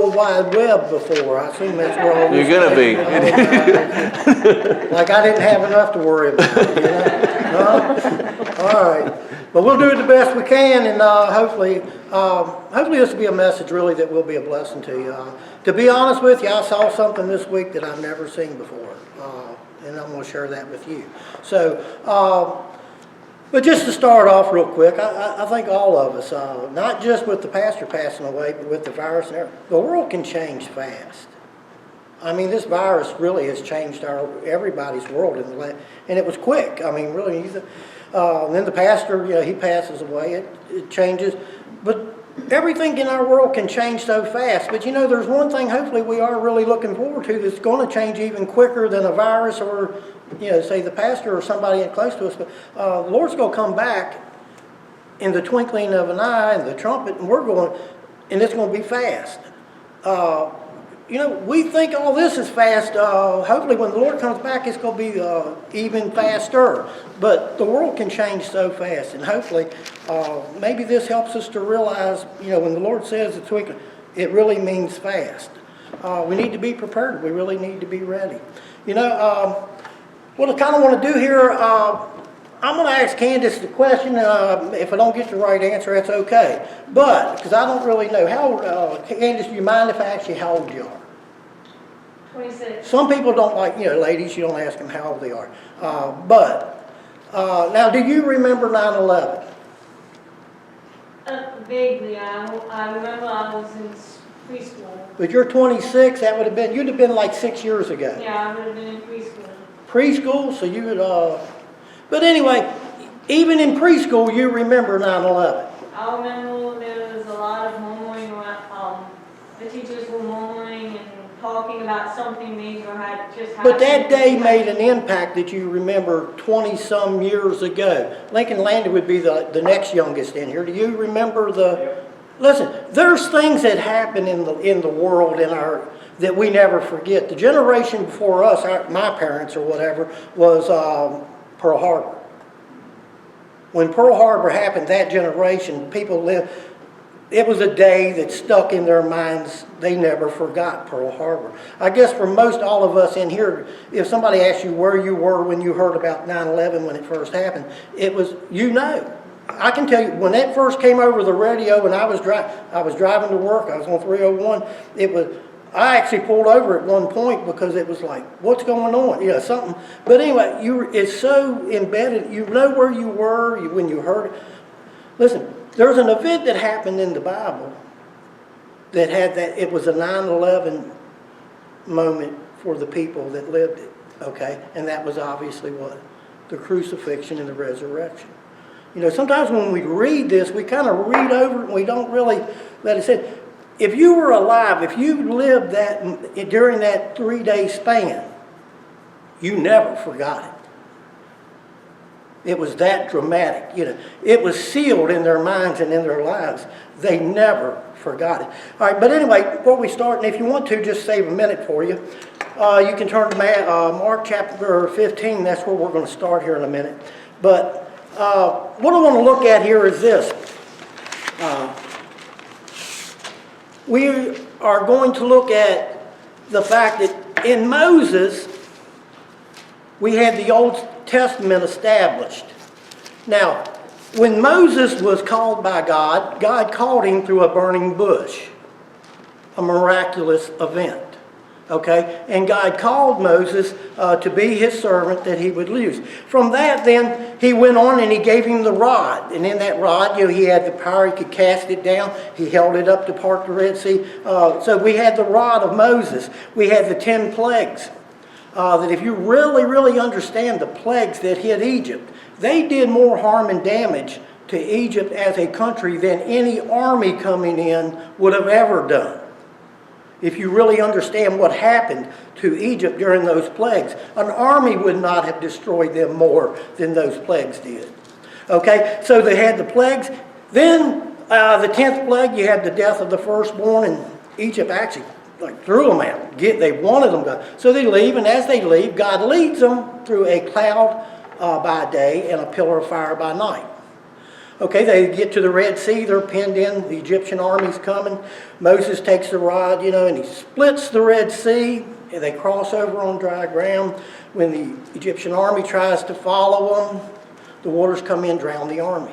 World Wide Web before. I assume that's where all this You're gonna be. like I didn't have enough to worry about, you know? All right. But we'll do it the best we can, and hopefully this will be a message really that will be a blessing to you. To be honest with you, I saw something this week that I've never seen before, and I'm going to share that with you. So, but just to start off real quick, I think all of us, not just with the pastor passing away, but with the virus and everything, the world can change fast. I mean, this virus really has changed everybody's world and it was quick. I mean, really. And then the pastor, he passes away. It changes, but everything in our world can change so fast. But there's one thing. Hopefully, we are really looking forward to that's going to change even quicker than a virus or, say the pastor or somebody close to us. But the Lord's going to come back in the twinkling of an eye and the trumpet, and and it's going to be fast. We think all this is fast. Hopefully when the Lord comes back, it's going to be even faster. But the world can change so fast. And hopefully, maybe this helps us to realize, when the Lord says it's week, it really means fast. We need to be prepared. We really need to be ready. What I kind of want to do here, I'm going to ask Candace the question. If I don't get the right answer, that's okay. But, because I don't really know. How old, Candace, do you mind if I ask you how old you are? 26. Some people don't like, ladies, you don't ask them how old they are. Now, do you remember 9/11? Vaguely. I remember I was in preschool. But you're 26, you'd have been like 6 years ago. Yeah, I would have been in preschool. Preschool, so you would, but anyway, even in preschool, you remember 9/11. I remember there was a lot of murmuring around, the teachers were murmuring and talking about something major had just happened. But that day made an impact that you remember 20-some years ago. Lincoln Landry would be the next youngest in here. Do you remember Listen, there's things that happen in the world that we never forget. The generation before us, my parents or whatever, was Pearl Harbor. When Pearl Harbor happened, that generation, people lived. It was a day that stuck in their minds. They never forgot Pearl Harbor. I guess for most all of us in here, if somebody asked you where you were when you heard about 9/11 when it first happened, it was, I can tell you, when that first came over the radio and I was driving to work, I was on 301, I actually pulled over at one point because it was like, what's going on? Something. But anyway, it's so embedded. You know where you were when you heard it. Listen, there's an event that happened in the Bible that had that. It was a 9/11 moment for the people that lived it. Okay, and that was obviously what? The crucifixion and the resurrection. Sometimes when we read this, we kind of read over it and we don't really let it sit. If you were alive, if you lived during that 3-day span, you never forgot it. It was that dramatic. It was sealed in their minds and in their lives. They never forgot it. All right, but anyway, before we start, and if you want to, just save a minute for you. You can turn to Mark chapter 15. That's where we're going to start here in a minute. But what I want to look at here is this. We are going to look at the fact that in Moses, we had the Old Testament established. Now, when Moses was called by God, God called him through a burning bush, a miraculous event. Okay, and God called Moses to be his servant that he would use. From that, then, he went on and he gave him the rod. And in that rod, he had the power, he could cast it down. He held it up to part the Red Sea. So we had the rod of Moses. We had the 10 plagues. That if you really, really understand the plagues that hit Egypt, they did more harm and damage to Egypt as a country than any army coming in would have ever done. If you really understand what happened to Egypt during those plagues, an army would not have destroyed them more than those plagues did. Okay, so they had the plagues. Then the 10th plague, you had the death of the firstborn, and Egypt actually threw them out. They wanted them to. So they leave, and as they leave, God leads them through a cloud by day and a pillar of fire by night. Okay, they get to the Red Sea, they're pinned in, the Egyptian army's coming. Moses takes the rod, and he splits the Red Sea, and they cross over on dry ground. When the Egyptian army tries to follow them, the waters come in, drown the army.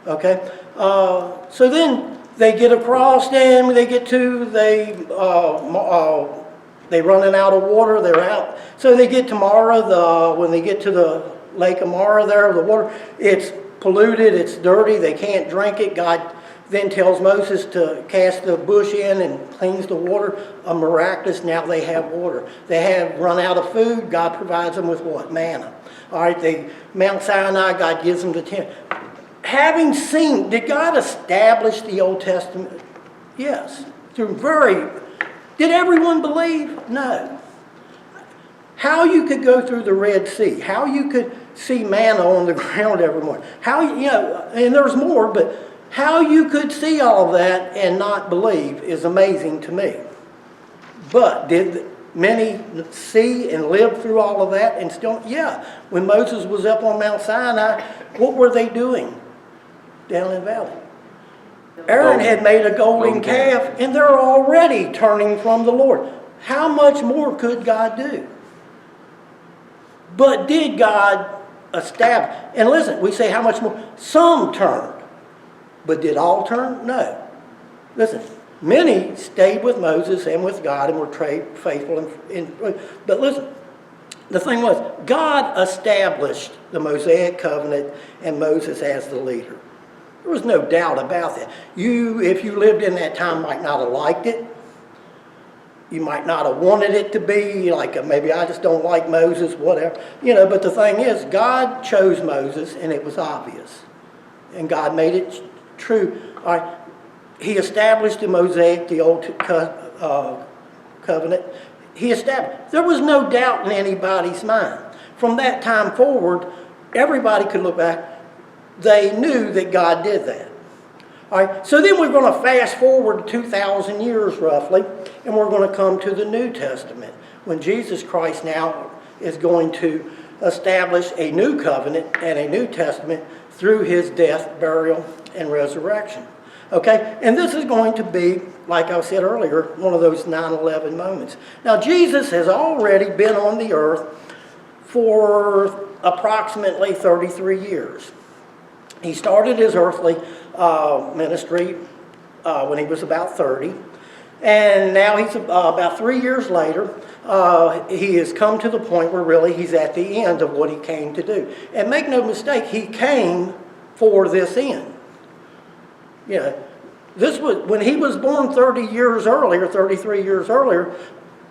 Okay, so then they get across, and they get to, they're running out of water, they're out. So they get to Mara, when they get to the Lake of Mara there, the water, it's polluted, it's dirty, they can't drink it. God then tells Moses to cast the bush in and cleans the water. Miraculous, now they have water. They have run out of food, God provides them with what? Manna. All right, Mount Sinai, God gives them the 10. Having seen, did God establish the Old Testament? Yes. Did everyone believe? No. How you could go through the Red Sea, how you could see manna on the ground every morning, and there's more, but how you could see all of that and not believe is amazing to me. But did many see and live through all of that and still? Yeah. When Moses was up on Mount Sinai, what were they doing down in the valley? Aaron had made a golden calf, and they're already turning from the Lord. How much more could God do? But did God establish? And listen, we say how much more? Some turned. But did all turn? No. Listen, many stayed with Moses and with God and were faithful. But listen, the thing was, God established the Mosaic covenant and Moses as the leader. There was no doubt about that. If you lived in that time, might not have liked it. You might not have wanted it to be, like maybe I just don't like Moses, whatever. But the thing is, God chose Moses, and it was obvious. And God made it true. All right. He established the Mosaic, the Old Covenant. There was no doubt in anybody's mind. From that time forward, everybody could look back. They knew that God did that. All right, so then we're going to fast forward 2,000 years roughly, and we're going to come to the New Testament, when Jesus Christ now is going to establish a new covenant and a New Testament through his death, burial, and resurrection. Okay, and this is going to be, like I said earlier, one of those 9/11 moments. Now, Jesus has already been on the earth for approximately 33 years. He started his earthly ministry when he was about 30. And now he's about 3 years later, he has come to the point where really he's at the end of what he came to do. And make no mistake, he came for this end. This was when he was born 33 years earlier,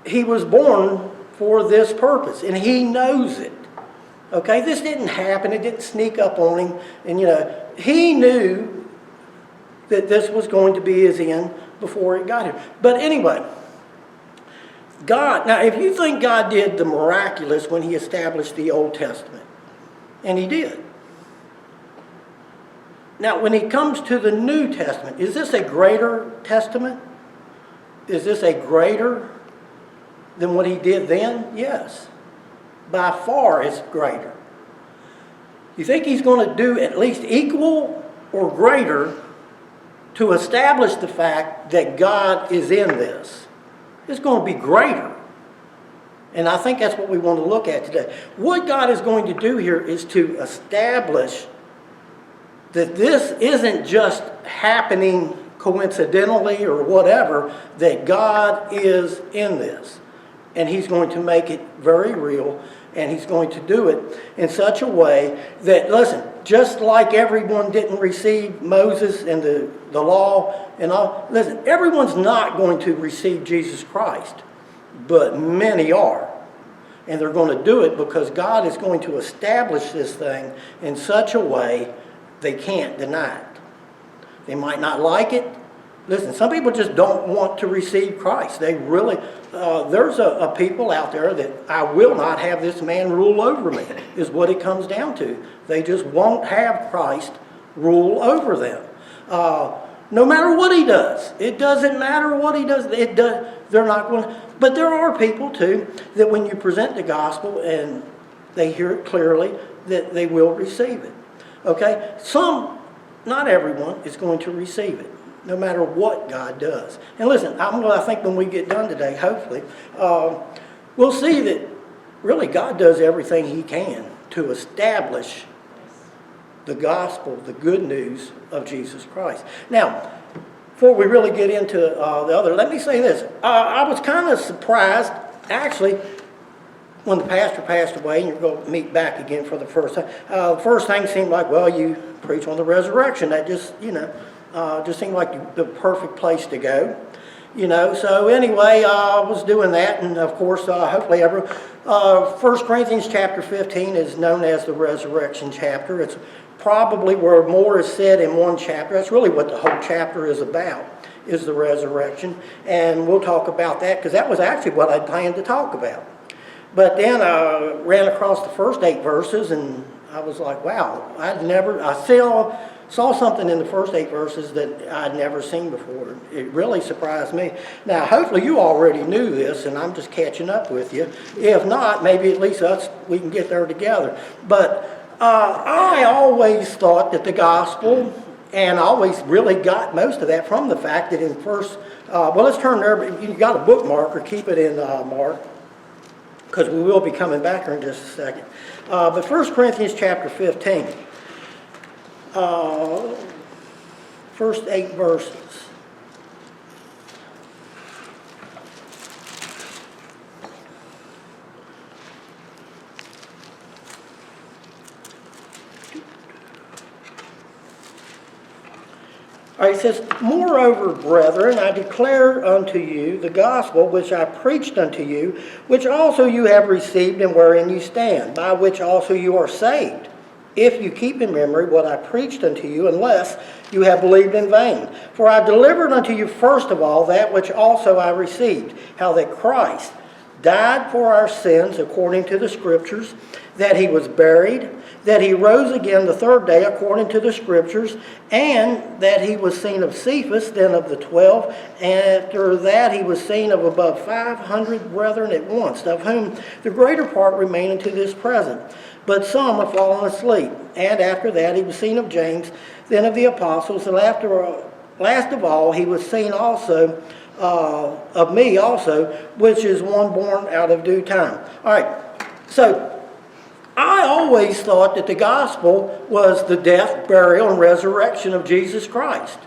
he was born for this purpose, and he knows it. Okay, this didn't happen. It didn't sneak up on him. And, he knew that this was going to be his end before it got here. But anyway, now if you think God did the miraculous when he established the Old Testament, and he did. Now, when he comes to the New Testament, is this a greater testament? Is this a greater than what he did then? Yes. By far it's greater. You think he's going to do at least equal or greater to establish the fact that God is in this? It's going to be greater. And I think that's what we want to look at today. What God is going to do here is to establish that this isn't just happening coincidentally or whatever, that God is in this. And he's going to make it very real, and he's going to do it in such a way that, listen, just like everyone didn't receive Moses and the law and all, listen, everyone's not going to receive Jesus Christ, but many are. And they're going to do it because God is going to establish this thing in such a way they can't deny it. They might not like it. Listen, some people just don't want to receive Christ. They really, there's a people out there that I will not have this man rule over me, is what it comes down to. They just won't have Christ rule over them. No matter what he does. It doesn't matter what he does. They're not going to. But there are people, too, that when you present the gospel and they hear it clearly, that they will receive it. Okay? Some not everyone is going to receive it, no matter what God does. And listen, I think when we get done today, hopefully, we'll see that really God does everything he can to establish the gospel, the good news of Jesus Christ. Now, before we really get into the other, let me say this. I was kind of surprised, actually, when the pastor passed away, and you're going to meet back again for the first time. The first thing seemed like, well, you preach on the resurrection. That just, just seemed like the perfect place to go. So anyway, I was doing that, and of course, hopefully everyone, 1 Corinthians chapter 15 is known as the resurrection chapter. It's probably where more is said in one chapter. That's really what the whole chapter is about, is the resurrection. And we'll talk about that, because that was actually what I planned to talk about. But then I ran across the first 8 verses, and I was like, wow, I saw something in the first 8 verses that I'd never seen before. It really surprised me. Now, hopefully you already knew this, and I'm just catching up with you. If not, maybe at least we can get there together. But I always thought that the gospel, and I always really got most of that from the fact that in let's turn there. You got a bookmark, or keep it in Mark, because we will be coming back here in just a second. But 1 Corinthians chapter 15, first 8 verses. All right, it says, moreover, brethren, I declare unto you the gospel which I preached unto you, which also you have received, and wherein you stand, by which also you are saved, if you keep in memory what I preached unto you, unless you have believed in vain. For I delivered unto you first of all that which also I received, how that Christ died for our sins according to the Scriptures, that he was buried, that he rose again the 3rd day according to the Scriptures, and that he was seen of Cephas, then of the 12. And after that he was seen of above 500 brethren at once, of whom the greater part remain unto this present. But some are fallen asleep. And after that he was seen of James, then of the apostles, and last of all he was seen also of me also, which is one born out of due time. All right, so I always thought that the gospel was the death, burial, and resurrection of Jesus Christ.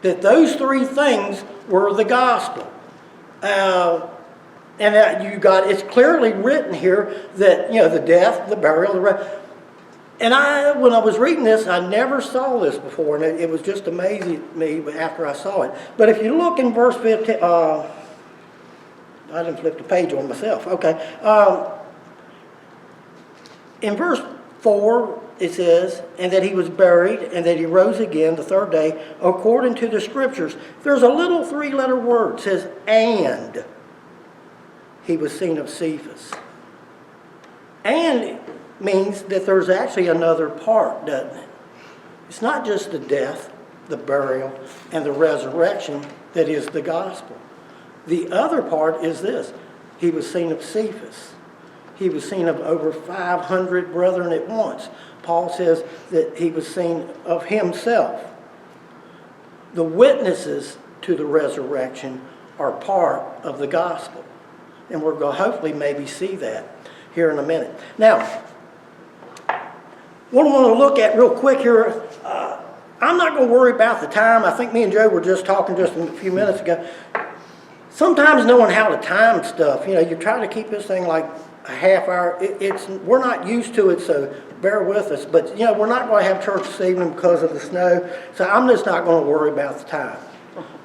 That those 3 things were the gospel. And that it's clearly written here that, the death, the burial, and when I was reading this, I never saw this before, and it was just amazing to me after I saw it. But if you look in verse 15, I didn't flip the page on myself. Okay. In verse 4, it says, and that he was buried, and that he rose again the 3rd day, according to the Scriptures. There's a little 3-letter word. It says, and he was seen of Cephas. And means that there's actually another part, doesn't it? It's not just the death, the burial, and the resurrection that is the gospel. The other part is this. He was seen of Cephas. He was seen of over 500 brethren at once. Paul says that he was seen of himself. The witnesses to the resurrection are part of the gospel. And we're going to hopefully maybe see that here in a minute. Now, what I want to look at real quick here, I'm not going to worry about the time. I think me and Joe were just talking just a few minutes ago. Sometimes knowing how to time stuff, you try to keep this thing like a half hour. We're not used to it, so bear with us. But, we're not going to have church this evening because of the snow, so I'm just not going to worry about the time.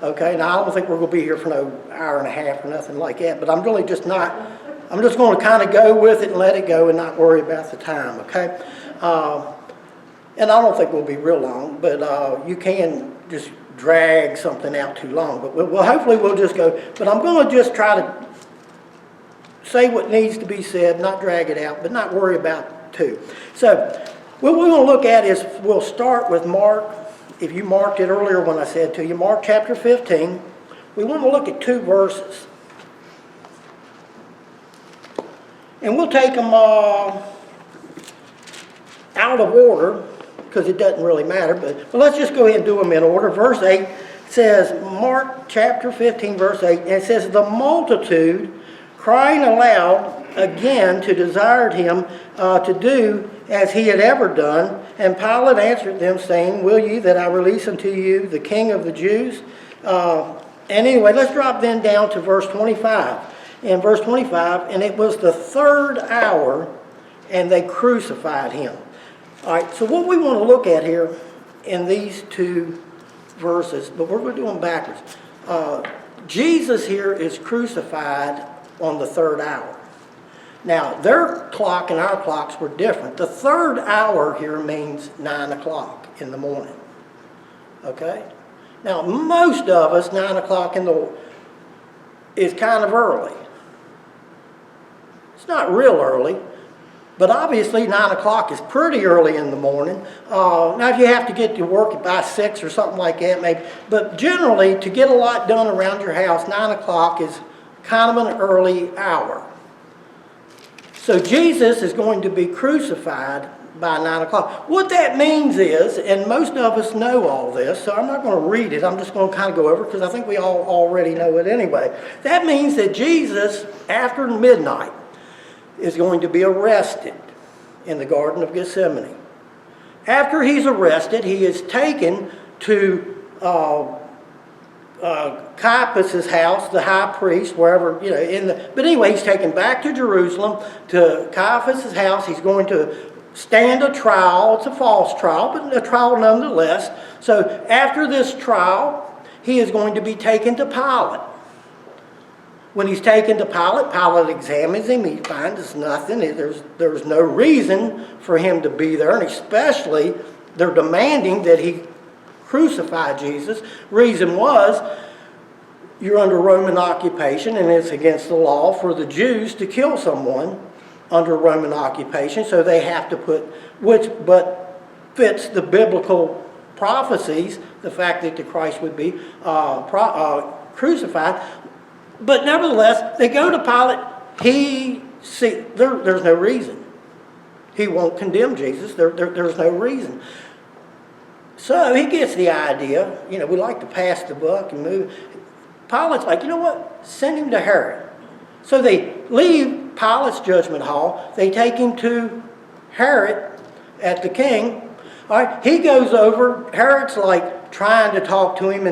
Okay, now I don't think we're going to be here for no hour and a half or nothing like that, but I'm really just not, I'm just going to kind of go with it and let it go and not worry about the time, okay? And I don't think we'll be real long, but you can just drag something out too long, but hopefully we'll just go. But I'm going to just try to say what needs to be said, not drag it out, but not worry about it too. So what we're going to look at is, we'll start with Mark. If you marked it earlier when I said to you, Mark chapter 15, we want to look at 2 verses. And we'll take them out of order. because it doesn't really matter. But let's just go ahead and do them in order. Verse 8 says, Mark chapter 15, verse 8, and it says, the multitude crying aloud again to desire him to do as he had ever done. And Pilate answered them, saying, will ye that I release unto you the King of the Jews? And anyway, let's drop then down to verse 25. In verse 25, and it was the third hour, and they crucified him. All right, so what we want to look at here in these two verses, but we're going to do them backwards. Jesus here is crucified on the third hour. Now, their clock and our clocks were different. The third hour here means 9 o'clock in the morning. Okay? Now, most of us, 9 o'clock is kind of early. It's not real early, but obviously 9 o'clock is pretty early in the morning. Now, if you have to get to work by 6 or something like that, maybe. But generally, to get a lot done around your house, 9 o'clock is kind of an early hour. So Jesus is going to be crucified by 9 o'clock. What that means is, and most of us know all this, so I'm not going to read it. I'm just going to kind of go over it because I think we all already know it anyway. That means that Jesus, after midnight, is going to be arrested in the Garden of Gethsemane. After he's arrested, he is taken to Caiaphas' house, the high priest, wherever, but anyway, he's taken back to Jerusalem, to Caiaphas' house. He's going to stand a trial. It's a false trial, but a trial nonetheless. So after this trial, he is going to be taken to Pilate. When he's taken to Pilate, Pilate examines him. He finds nothing. There's no reason for him to be there, and especially they're demanding that he crucify Jesus. Reason was, you're under Roman occupation, and it's against the law for the Jews to kill someone under Roman occupation, so they have to put, but fits the biblical prophecies, the fact that the Christ would be crucified. But nevertheless, they go to Pilate. There's no reason. He won't condemn Jesus. There's no reason. So he gets the idea, we like to pass the buck and move. Pilate's like, you know what? Send him to Herod. So they leave Pilate's judgment hall. They take him to Herod at the king. All right, he goes over. Herod's like trying to talk to him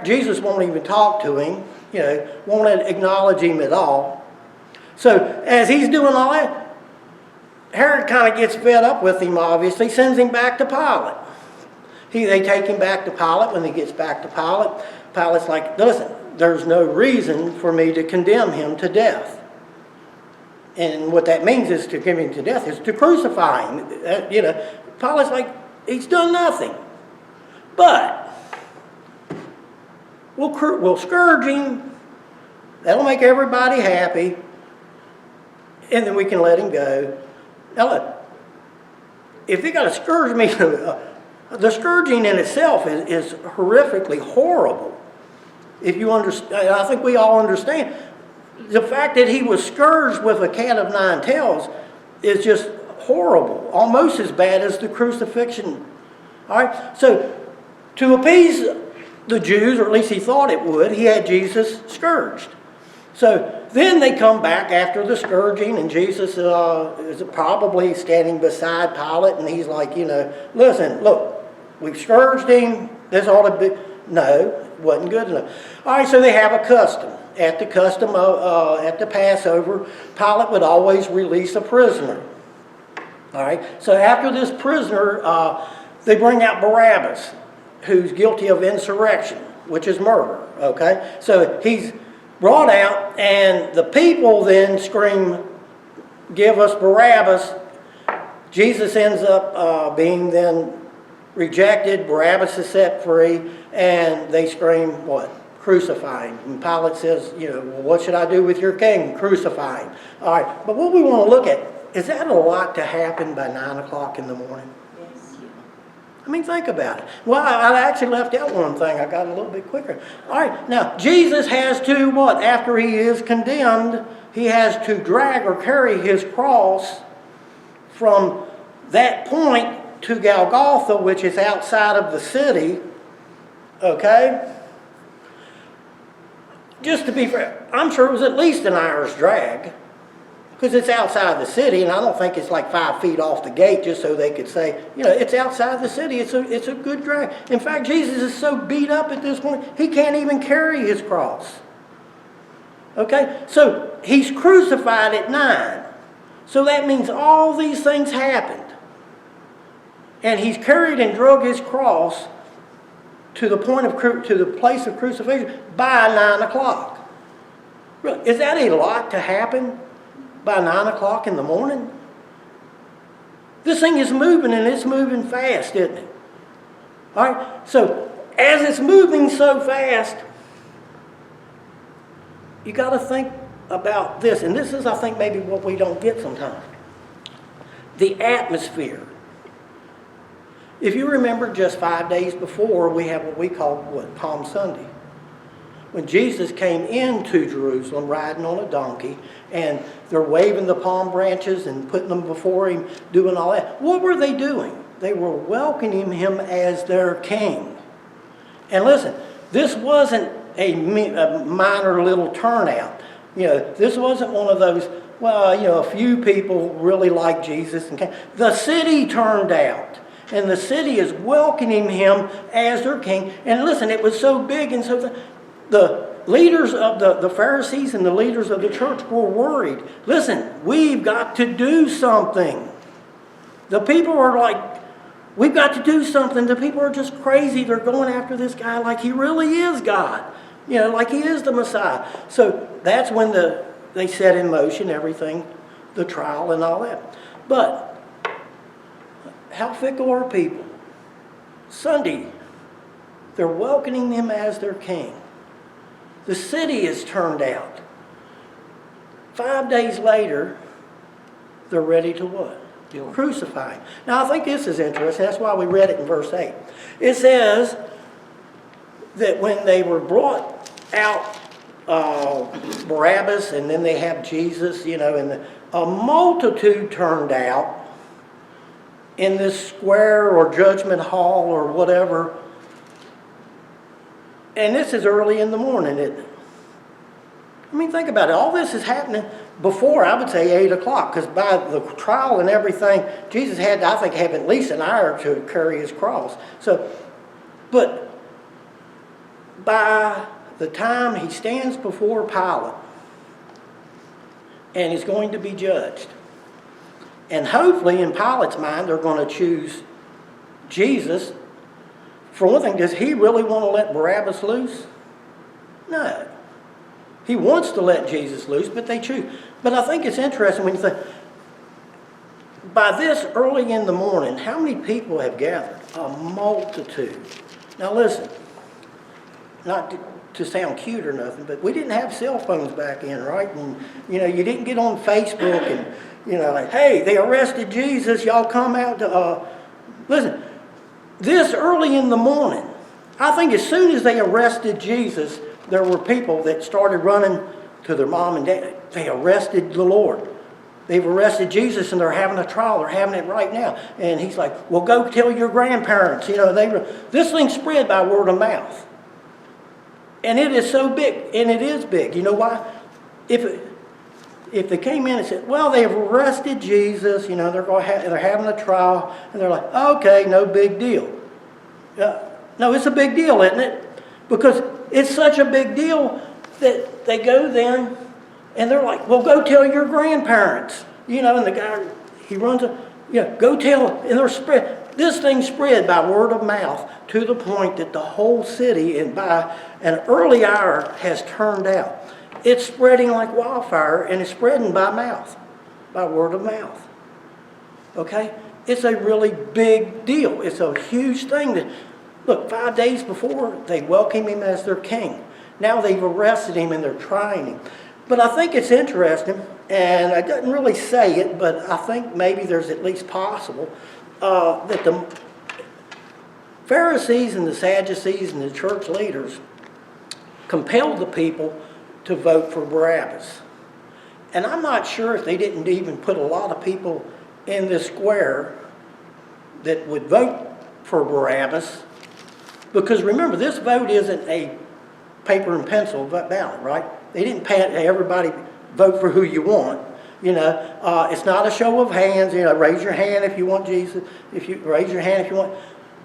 Jesus won't even talk to him. Won't acknowledge him at all. So as he's doing all that, Herod kind of gets fed up with him, obviously, sends him back to Pilate. They take him back to Pilate. When he gets back to Pilate, Pilate's like, listen, there's no reason for me to condemn him to death. And what that means is to give him to death is to crucify him. Pilate's like, he's done nothing. But we'll scourge him. That'll make everybody happy. And then we can let him go. Now look, if they got to scourge me, the scourging in itself is horrifically horrible. If you understand, I think we all understand. The fact that he was scourged with a cat of nine tails is just horrible, almost as bad as the crucifixion. All right, so to appease the Jews, or at least he thought it would, he had Jesus scourged. So then they come back after the scourging, and Jesus is probably standing beside Pilate, and he's like, listen, look, we've scourged him. This ought to be. No, it wasn't good enough. All right, so they have a custom. At the Passover, Pilate would always release a prisoner. All right, so after this prisoner, they bring out Barabbas, who's guilty of insurrection, which is murder. Okay, so he's brought out, and the people then scream, "Give us Barabbas!" Jesus ends up being then rejected. Barabbas is set free, and they scream, what? Crucify him. And Pilate says, well, what should I do with your king? Crucify him. All right, but what we want to look at, is that a lot to happen by 9 o'clock in the morning? Yes. I mean, think about it. Well, I actually left out one thing. I got a little bit quicker. All right, now, Jesus has to, what? After he is condemned, he has to drag or carry his cross from that point to Golgotha, which is outside of the city, okay? Just to be fair, I'm sure it was at least an hour's drag, because it's outside the city, and I don't think it's like 5 feet off the gate just so they could say, it's outside the city. It's a good drag. In fact, Jesus is so beat up at this point, he can't even carry his cross. Okay? So he's crucified at 9. So that means all these things happened. And he's carried and drug his cross to the place of crucifixion by 9 o'clock. Is that a lot to happen by 9 o'clock in the morning? This thing is moving, and it's moving fast, isn't it? All right? So as it's moving so fast, you got to think about this. And this is, I think, maybe what we don't get sometimes. The atmosphere. If you remember, just 5 days before, we have what we call Palm Sunday. When Jesus came into Jerusalem riding on a donkey, and they're waving the palm branches and putting them before him, doing all that. What were they doing? They were welcoming him as their king. And listen, this wasn't a minor little turnout. This wasn't one of those, a few people really like Jesus. And the city turned out. And the city is welcoming him as their king. And listen, it was so big, and so the leaders of the Pharisees and the leaders of the church were worried. Listen, we've got to do something. The people are like, we've got to do something. The people are just crazy. They're going after this guy like he really is God. Like he is the Messiah. So that's when they set in motion everything, the trial and all that. But how fickle are people? Sunday, they're welcoming him as their king. The city is turned out. 5 days later, they're ready to what? Crucify him. Now, I think this is interesting. That's why we read it in verse 8. It says that when they were brought out Barabbas, and then they have Jesus, and a multitude turned out in this square or judgment hall or whatever. And this is early in the morning, isn't it? I mean, think about it. All this is happening before, I would say, 8 o'clock. Because by the trial and everything, Jesus had to, I think, have at least an hour to carry his cross. But by the time he stands before Pilate and is going to be judged, and hopefully in Pilate's mind, they're going to choose Jesus. For one thing, does he really want to let Barabbas loose? No. He wants to let Jesus loose, but they choose. But I think it's interesting when you think, by this early in the morning, how many people have gathered? A multitude. Now listen, not to sound cute or nothing, but we didn't have cell phones back then, right? And, you didn't get on Facebook and, like, hey, they arrested Jesus, y'all come out to, listen, this early in the morning, I think as soon as they arrested Jesus, there were people that started running to their mom and dad. They arrested the Lord. They've arrested Jesus, and they're having a trial. They're having it right now. And he's like, well, go tell your grandparents. This thing spread by word of mouth. And it is so big, and it is big. You know why? If they came in and said, well, they've arrested Jesus, they're having a trial, and they're like, okay, no big deal. No, it's a big deal, isn't it? Because it's such a big deal that they go then, and they're like, well, go tell your grandparents. And the guy, he runs, go tell, and they're spread. This thing spread by word of mouth to the point that the whole city, and by an early hour, has turned out. It's spreading like wildfire, and it's spreading by mouth, by word of mouth. Okay? It's a really big deal. It's a huge thing. Look, 5 days before, they welcome him as their king. Now they've arrested him, and they're trying him. But I think it's interesting, and I didn't really say it, but I think maybe there's at least possible, that the Pharisees and the Sadducees and the church leaders compelled the people to vote for Barabbas. And I'm not sure if they didn't even put a lot of people in this square that would vote for Barabbas, because remember, this vote isn't a paper and pencil ballot, right? They didn't pay everybody vote for who you want. It's not a show of hands. Raise your hand if you want Jesus. Raise your hand if you want.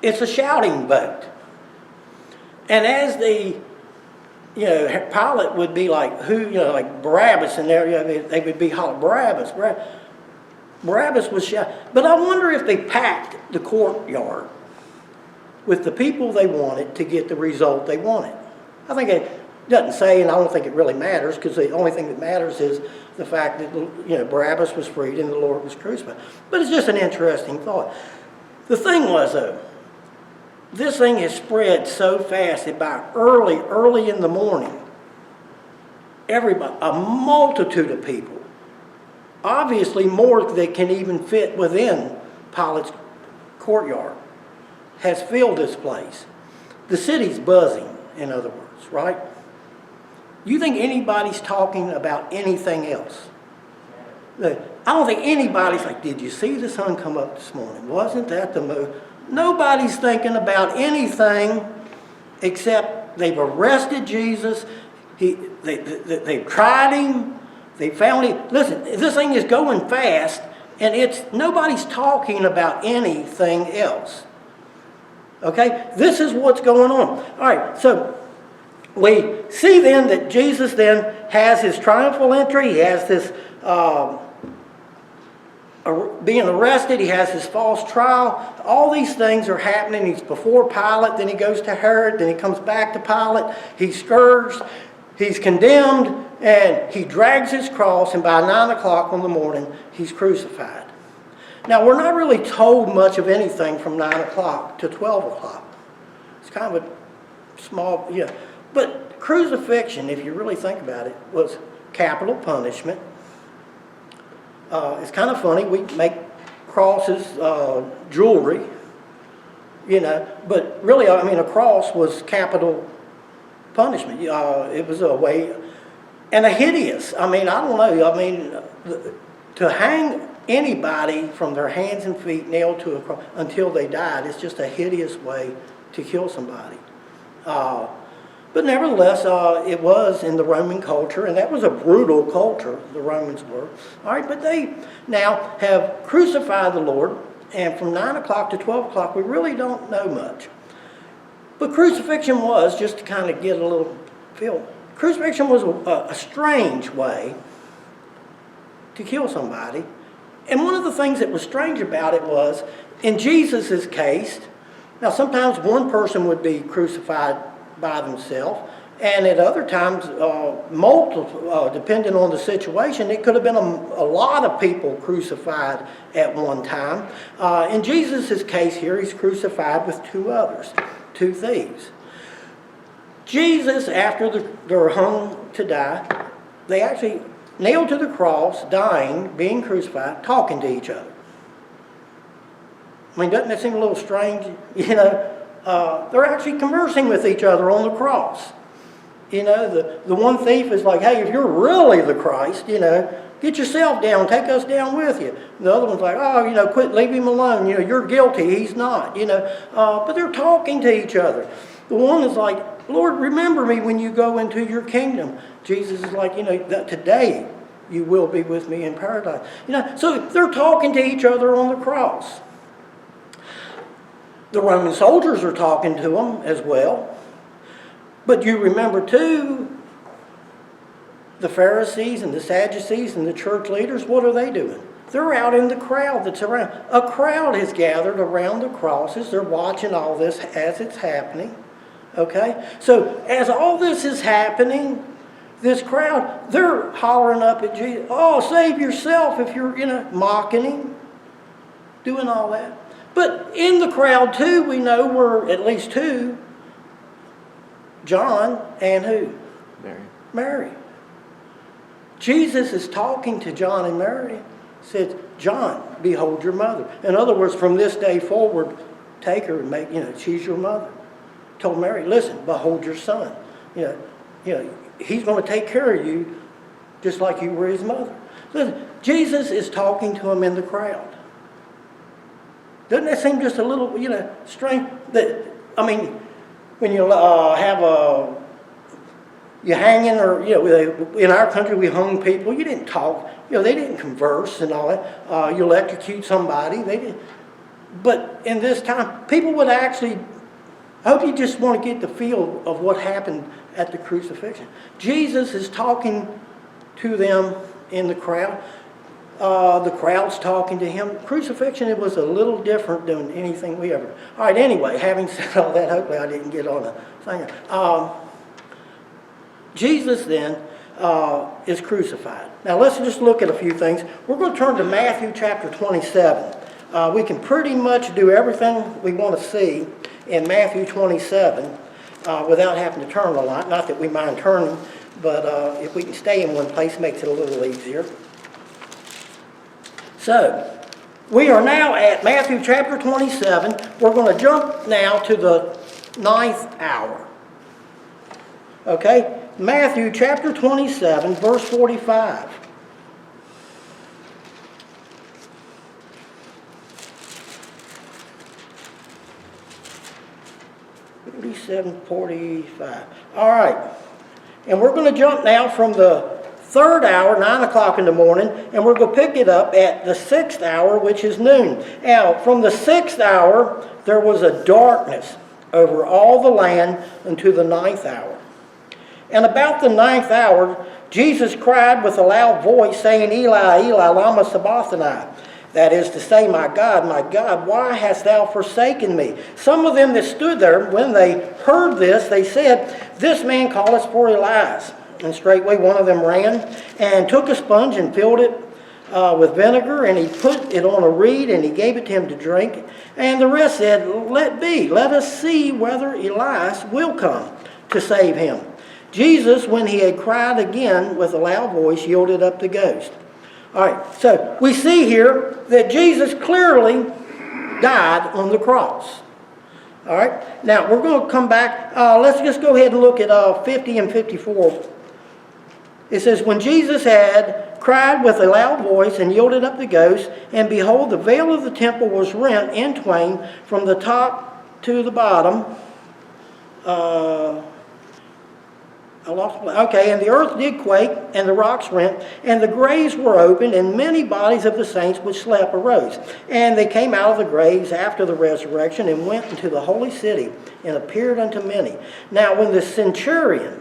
It's a shouting vote. And as Pilate would be like like Barabbas, and they would be hollering Barabbas, Barabbas. Barabbas was shouting. But I wonder if they packed the courtyard with the people they wanted to get the result they wanted. I think it doesn't say, and I don't think it really matters, because the only thing that matters is the fact that Barabbas was freed and the Lord was crucified. But it's just an interesting thought. The thing was, though, this thing has spread so fast that by early in the morning, everybody, a multitude of people, obviously more than can even fit within Pilate's courtyard, has filled this place. The city's buzzing, in other words, right? You think anybody's talking about anything else? I don't think anybody's like, did you see the sun come up this morning? Wasn't that the moon? Nobody's thinking about anything except they've arrested Jesus. They've tried him. They found him. Listen, this thing is going fast, and nobody's talking about anything else. Okay? This is what's going on. All right, so we see then that Jesus then has his triumphal entry. He has this being arrested. He has his false trial. All these things are happening. He's before Pilate. Then he goes to Herod. Then he comes back to Pilate. He's scourged. He's condemned. And he drags his cross. And by 9 o'clock in the morning, he's crucified. Now, we're not really told much of anything from 9 o'clock to 12 o'clock. It's kind of a small, But crucifixion, if you really think about it, was capital punishment. It's kind of funny. We make crosses jewelry, But really, a cross was capital punishment. It was a way, and a hideous. I don't know. To hang anybody from their hands and feet nailed to a cross until they died is just a hideous way to kill somebody. But nevertheless, it was in the Roman culture, and that was a brutal culture, the Romans were. All right, but they now have crucified the Lord, and from 9 o'clock to 12 o'clock, we really don't know much. But crucifixion was, just to kind of get a little feel, crucifixion was a strange way to kill somebody. And one of the things that was strange about it was, in Jesus' case, now sometimes one person would be crucified by themselves, and at other times, multiple, depending on the situation, it could have been a lot of people crucified at one time. In Jesus' case here, he's crucified with two others, two thieves. Jesus, after they're hung to die, they actually nailed to the cross, dying, being crucified, talking to each other. Doesn't that seem a little strange? They're actually conversing with each other on the cross. The one thief is like, hey, if you're really the Christ, get yourself down, take us down with you. The other one's like, quit, leave him alone. You're guilty, he's not. But they're talking to each other. The one is like, Lord, remember me when you go into your kingdom. Jesus is like, that today you will be with me in paradise. So they're talking to each other on the cross. The Roman soldiers are talking to them as well. But you remember too, the Pharisees and the Sadducees and the church leaders, what are they doing? They're out in the crowd that's around. A crowd has gathered around the crosses. They're watching all this as it's happening. Okay? So as all this is happening, this crowd, they're hollering up at Jesus, oh, save yourself if you're, mocking him, doing all that. But in the crowd too, we know were at least two, John and who? Mary. Jesus is talking to John and Mary. Said, John, behold your mother. In other words, from this day forward, take her and make, she's your mother. Told Mary, listen, behold your son. He's going to take care of you just like you were his mother. Listen, Jesus is talking to him in the crowd. Doesn't that seem just a little, strange? I mean, when you have you hanging, or, in our country we hung people, you didn't talk, they didn't converse and all that. You electrocute somebody, they didn't. But in this time, people would actually, I hope you just want to get the feel of what happened at the crucifixion. Jesus is talking to them in the crowd. The crowd's talking to him. Crucifixion, it was a little different than anything we ever. All right, anyway, having said all that, hopefully I didn't get on a thing. Jesus then is crucified. Now let's just look at a few things. We're going to turn to Matthew chapter 27. We can pretty much do everything we want to see in Matthew 27 without having to turn a lot. Not that we mind turning, but if we can stay in one place, makes it a little easier. So, we are now at Matthew chapter 27. We're going to jump now to the 9th hour. Okay? Matthew chapter 27, verse 45. 47:45. All right. And we're going to jump now from the 3rd hour, 9 o'clock in the morning, and we're going to pick it up at the 6th hour, which is noon. Now, from the 6th hour, there was a darkness over all the land unto the 9th hour. And about the 9th hour, Jesus cried with a loud voice, saying, Eli, Eli, lama sabachthani. That is to say, my God, why hast thou forsaken me? Some of them that stood there, when they heard this, they said, This man calleth for Elias. And straightway one of them ran and took a sponge and filled it with vinegar, and he put it on a reed, and he gave it to him to drink. And the rest said, Let be, let us see whether Elias will come to save him. Jesus, when he had cried again with a loud voice, yielded up the ghost. All right, so we see here that Jesus clearly died on the cross. All right, now we're going to come back. Let's just go ahead and look at 50 and 54. It says, When Jesus had cried with a loud voice and yielded up the ghost, and behold, the veil of the temple was rent in twain from the top to the bottom. And the earth did quake, and the rocks rent, and the graves were opened, and many bodies of the saints which slept arose. And they came out of the graves after the resurrection, and went into the holy city, and appeared unto many. Now when the centurion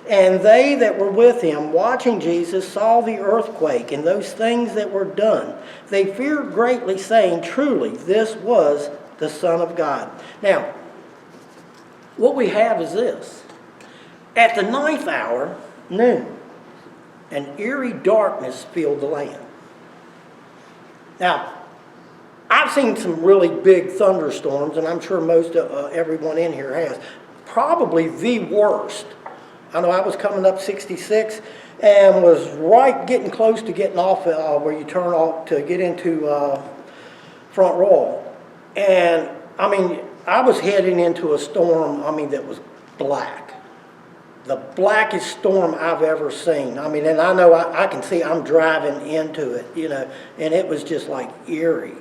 and they that were with him, watching Jesus, saw the earthquake, and those things that were done, they feared greatly, saying, Truly, this was the Son of God. Now, what we have is this. At the 9th hour, noon, an eerie darkness filled the land. Now, I've seen some really big thunderstorms, and I'm sure most everyone in here has. Probably the worst. I know I was coming up 66 and was right getting close to getting off where you turn off to get into Front Royal. And, I was heading into a storm, that was black. The blackest storm I've ever seen. And I know I can see I'm driving into it, and it was just like eerie.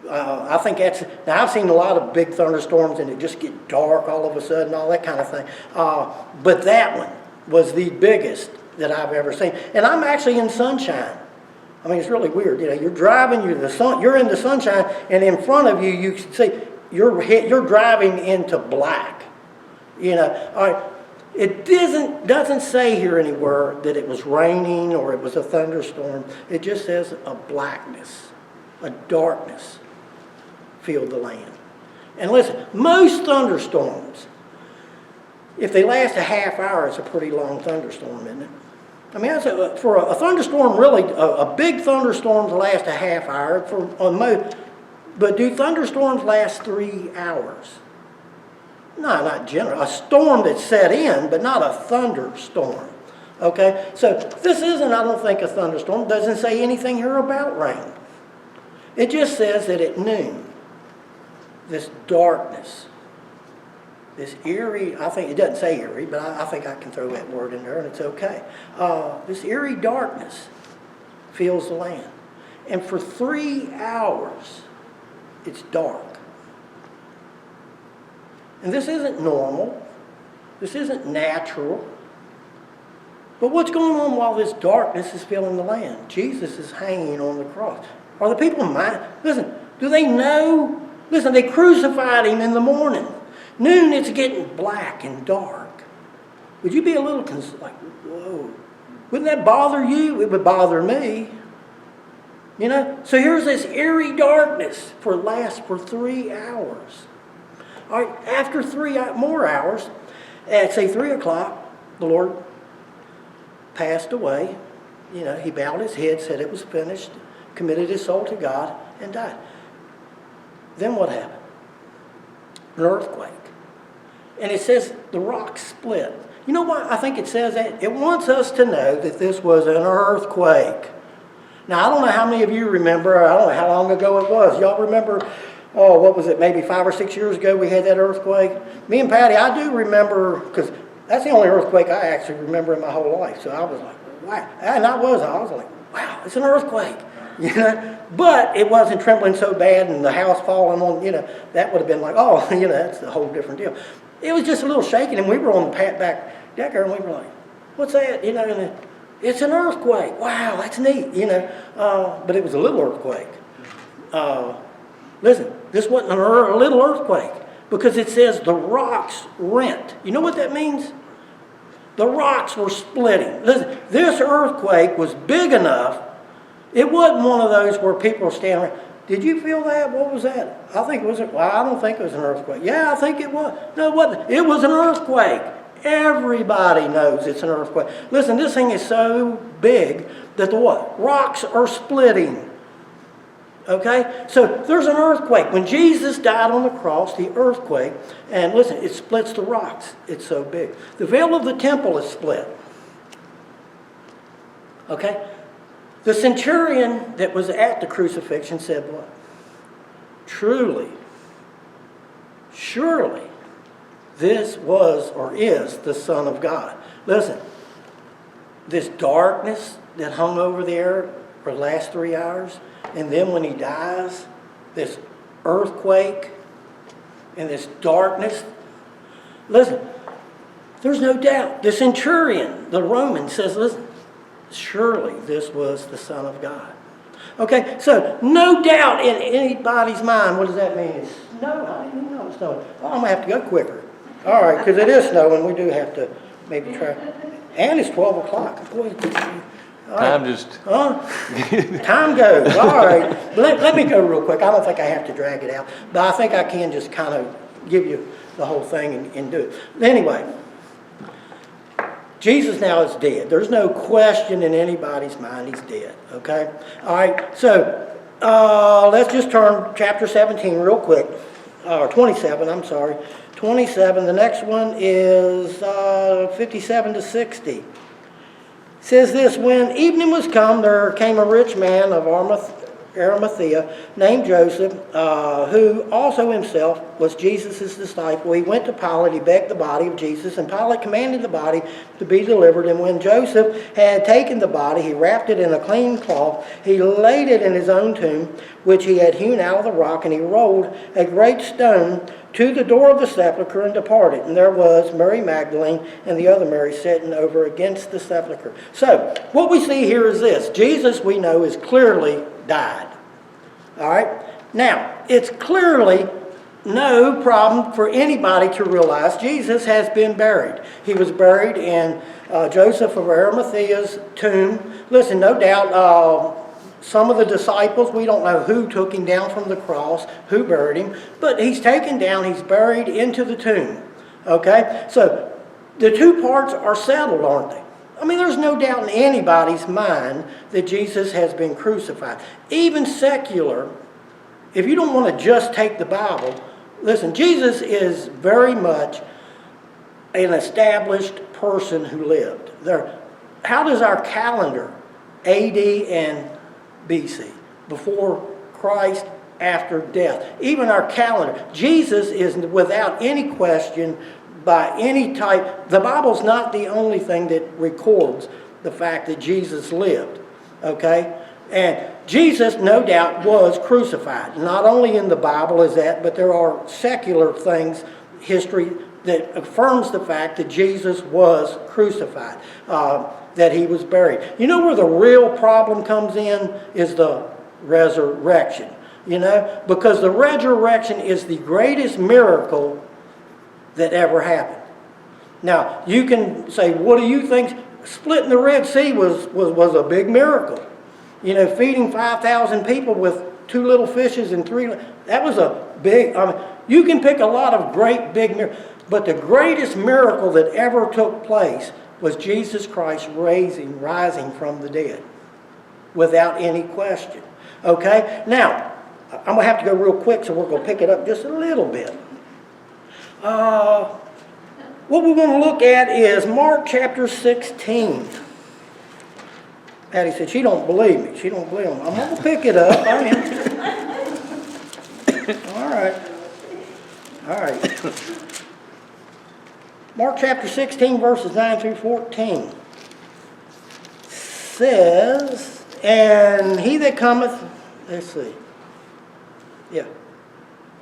I think now I've seen a lot of big thunderstorms and it just get dark all of a sudden, all that kind of thing. But that one was the biggest that I've ever seen. And I'm actually in sunshine. It's really weird. You're driving, you're in the sunshine, and in front of you, you can see you're driving into black. It doesn't say here anywhere that it was raining or it was a thunderstorm. It just says a blackness, a darkness filled the land. And listen, most thunderstorms, if they last a half hour, it's a pretty long thunderstorm, isn't it? For a thunderstorm, really, a big thunderstorm to last a half hour. But do thunderstorms last 3 hours? No, not generally. A storm that's set in, but not a thunderstorm. Okay? So this isn't, I don't think, a thunderstorm. It doesn't say anything here about rain. It just says that at noon, this darkness, this eerie, I think it doesn't say eerie, but I think I can throw that word in there and it's okay. This eerie darkness fills the land. And for 3 hours, It's dark. And this isn't normal. This isn't natural. But what's going on while this darkness is filling the land? Jesus is hanging on the cross. Are the people mind? Listen, do they know? Listen, they crucified him in the morning. Noon, it's getting black and dark. Would you be a little like, whoa? Wouldn't that bother you? It would bother me. You know? So here's this eerie darkness lasts for 3 hours. All right, after 3 more hours, at say 3 o'clock, the Lord passed away. You know, he bowed his head, said it was finished, committed his soul to God, and died. Then what happened? An earthquake. And it says the rock split. You know why I think it says that? It wants us to know that this was an earthquake. Now, I don't know how many of you remember, I don't know how long ago it was. Y'all remember, oh, what was it, maybe 5 or 6 years ago we had that earthquake? Me and Patty, I do remember, because that's the only earthquake I actually remember in my whole life. So I was like, wow. And I was like, wow, it's an earthquake. You know? But it wasn't trembling so bad and the house falling on, you know, that would have been like, oh, you know, that's a whole different deal. It was just a little shaking, and we were on the back deck there, and we were like, what's that? You know, and it's an earthquake. Wow, that's neat, you know. But it was a little earthquake. Listen, this wasn't a little earthquake, because it says the rocks rent. You know what that means? The rocks were splitting. Listen, this earthquake was big enough. It wasn't one of those where people are standing around. Did you feel that? What was that? I think it was, well, I don't think it was an earthquake. Yeah, I think it was. No, it wasn't. It was an earthquake. Everybody knows it's an earthquake. Listen, this thing is so big that the what? Rocks are splitting. Okay? So there's an earthquake. When Jesus died on the cross, the earthquake, and listen, it splits the rocks. It's so big. The veil of the temple is split. Okay? The centurion that was at the crucifixion said what? Truly, surely, this was or is the Son of God. Listen, this darkness that hung over there for the last 3 hours, and then when he dies, this earthquake and this darkness. Listen, there's no doubt. The centurion, the Roman, says, listen, surely this was the Son of God. Okay, so no doubt in anybody's mind. What does that mean? It's snowing. I didn't even know it's snowing. Oh, I'm going to have to go quicker. All right, because it is snowing. We do have to maybe try. And it's 12 o'clock. Boy, Time just... Huh? Time goes. All right. Let me go real quick. I don't think I have to drag it out. But I think I can just kind of give you the whole thing and do it. Anyway, Jesus now is dead. There's no question in anybody's mind he's dead. Okay? All right. So let's just turn chapter 17 real quick. Or 27, I'm sorry. 27. The next one is 57 to 60. It says this, when evening was come, there came a rich man of Arimathea named Joseph, who also himself was Jesus' disciple. He went to Pilate, he begged the body of Jesus, and Pilate commanded the body to be delivered. And when Joseph had taken the body, he wrapped it in a clean cloth. He laid it in his own tomb, which he had hewn out of the rock, and he rolled a great stone to the door of the sepulchre and departed. And there was Mary Magdalene and the other Mary sitting over against the sepulchre. So, what we see here is this. Jesus, we know, is clearly died. All right? Now, it's clearly no problem for anybody to realize Jesus has been buried. He was buried in Joseph of Arimathea's tomb. Listen, no doubt some of the disciples, we don't know who took him down from the cross, who buried him, but he's taken down, he's buried into the tomb. Okay? So, the two parts are settled, aren't they? I mean, there's no doubt in anybody's mind that Jesus has been crucified. Even secular, if you don't want to just take the Bible, listen, Jesus is very much an established person who lived. How does our calendar, AD and BC, before Christ, after death, even our calendar, Jesus is without any question, by any type, the Bible's not the only thing that records the fact that Jesus lived, okay? And Jesus, no doubt, was crucified. Not only in the Bible is that, but there are secular things, history, that affirms the fact that Jesus was crucified, that he was buried. You know where the real problem comes in is the resurrection. You know, because the resurrection is the greatest miracle that ever happened. Now, you can say, what do you think? Splitting the Red Sea was a big miracle. You know, feeding 5,000 people with 2 little fishes and 3, that was a big, you can pick a lot of great big miracles, but the greatest miracle that ever took place was Jesus Christ rising from the dead, without any question. Okay? Now, I'm going to have to go real quick, so we're going to pick it up just a little bit. What we're going to look at is Mark chapter 16. Patty said, she don't believe me. She don't believe me. I'm going to pick it up. I am. All right. Mark chapter 16, verses 9 through 14. Says, and he that cometh, let's see. Yeah.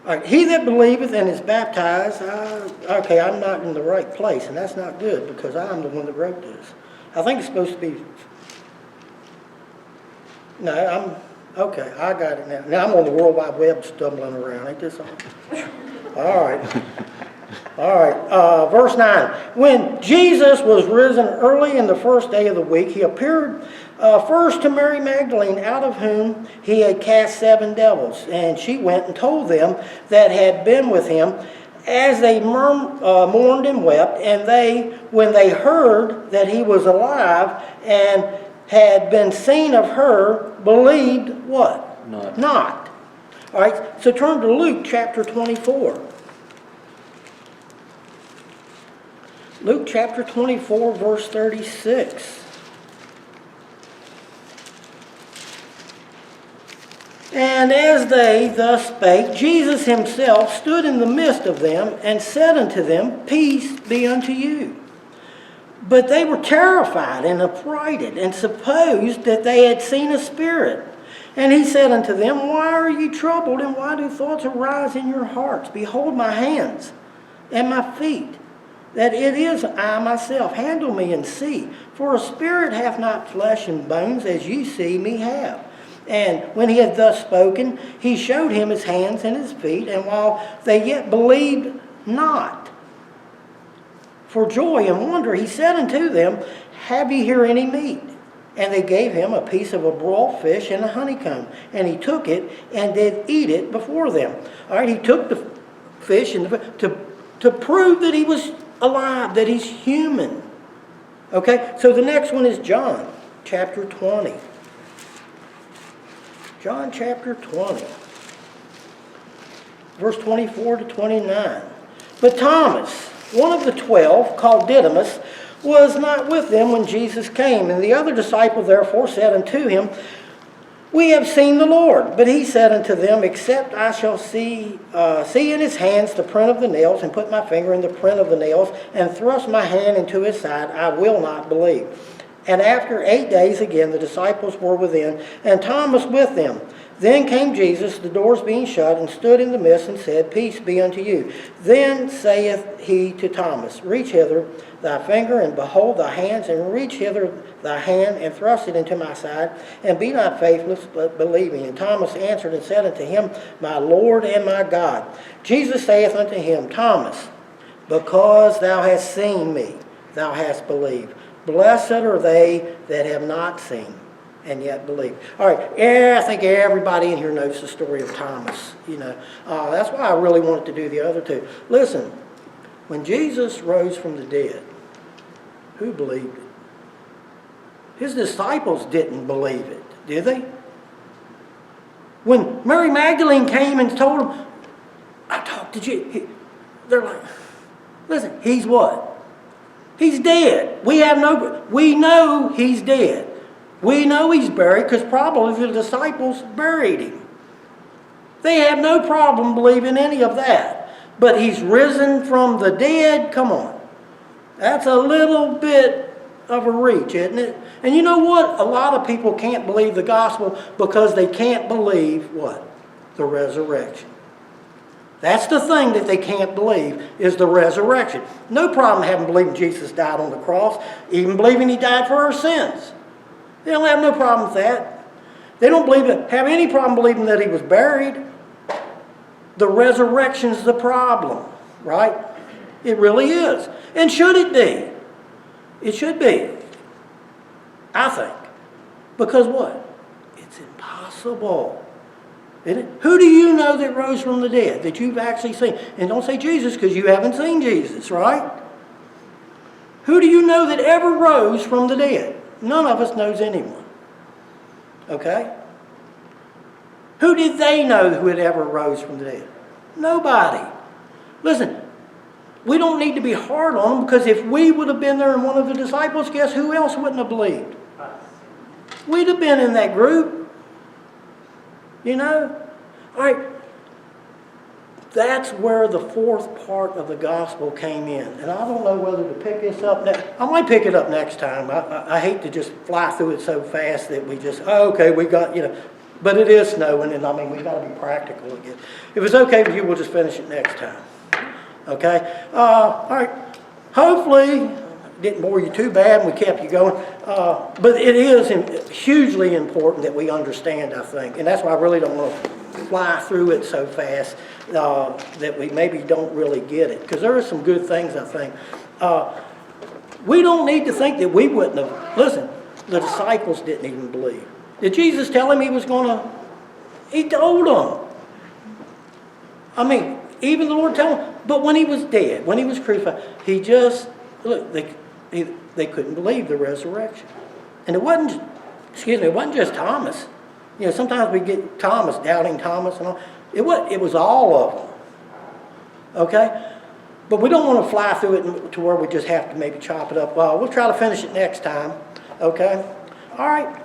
All right. He that believeth and is baptized, okay, I'm not in the right place, and that's not good because I'm the one that wrote this. I think it's supposed to be, no, okay, I got it now. Now I'm on the World Wide Web stumbling around, ain't this all? All right. All right, verse 9. When Jesus was risen early in the first day of the week, he appeared first to Mary Magdalene, out of whom he had cast 7 devils. And she went and told them that had been with him, as they mourned and wept. And they, when they heard that he was alive and had been seen of her, believed what? Not. All right, so turn to Luke chapter 24. Luke chapter 24, verse 36. And as they thus spake, Jesus himself stood in the midst of them, and said unto them, Peace be unto you. But they were terrified and affrighted, and supposed that they had seen a spirit. And he said unto them, Why are ye troubled, and why do thoughts arise in your hearts? Behold my hands and my feet, that it is I myself. Handle me and see. For a spirit hath not flesh and bones, as ye see me have. And when he had thus spoken, he showed him his hands and his feet. And while they yet believed not, for joy and wonder, he said unto them, Have ye here any meat? And they gave him a piece of a broiled fish and a honeycomb. And he took it and did eat it before them. All right, he took the fish and to prove that he was alive, that he's human. Okay, so the next one is John chapter 20. John chapter 20, verse 24 to 29. But Thomas, one of the 12, called Didymus, was not with them when Jesus came. And the other disciple therefore said unto him, We have seen the Lord. But he said unto them, Except I shall see in his hands the print of the nails, and put my finger in the print of the nails, and thrust my hand into his side, I will not believe. And after 8 days again the disciples were within, and Thomas with them. Then came Jesus, the doors being shut, and stood in the midst, and said, Peace be unto you. Then saith he to Thomas, Reach hither thy finger, and behold thy hands, and reach hither thy hand, and thrust it into my side, and be not faithless, but believing. And Thomas answered and said unto him, My Lord and my God. Jesus saith unto him, Thomas, because thou hast seen me, thou hast believed. Blessed are they that have not seen and yet believe. All right, I think everybody in here knows the story of Thomas. You know, that's why I really wanted to do the other two. Listen, when Jesus rose from the dead, who believed it? His disciples didn't believe it, did they? When Mary Magdalene came and told them, I talked to Jesus, they're like, listen, he's what? He's dead. We know he's dead. We know he's buried because probably the disciples buried him. They have no problem believing any of that. But he's risen from the dead. Come on. That's a little bit of a reach, isn't it? And you know what? A lot of people can't believe the gospel because they can't believe what? The resurrection. That's the thing that they can't believe, is the resurrection. No problem having believing Jesus died on the cross, even believing he died for our sins. They don't have no problem with that. They don't have any problem believing that he was buried. The resurrection's the problem, right? It really is. And should it be? It should be, I think. Because what? It's impossible. Isn't it? Who do you know that rose from the dead, that you've actually seen? And don't say Jesus, because you haven't seen Jesus, right? Who do you know that ever rose from the dead? None of us knows anyone. Okay? Who did they know who had ever rose from the dead? Nobody. Listen, we don't need to be hard on them, because if we would have been there and one of the disciples, guess who else wouldn't have believed? We'd have been in that group. You know? All right. That's where the fourth part of the gospel came in. And I don't know whether to pick this up next. I might pick it up next time. I hate to just fly through it so fast that we just, okay, we got, but it is snowing, and I mean, we've got to be practical again. If it's okay with you, we'll just finish it next time. Okay? All right. Hopefully, didn't bore you too bad, and we kept you going. But it is hugely important that we understand, I think. And that's why I really don't want to fly through it so fast that we maybe don't really get it. Because there are some good things, I think. We don't need to think that we wouldn't have. Listen, the disciples didn't even believe. Did Jesus tell him he was going to? He told them. I mean, even the Lord told him. But when he was dead, when he was crucified, he just, look, they couldn't believe the resurrection. And it wasn't just Thomas. Sometimes we get Thomas, doubting Thomas and all. It was all of them. Okay? But we don't want to fly through it to where we just have to maybe chop it up. We'll try to finish it next time. Okay? All right.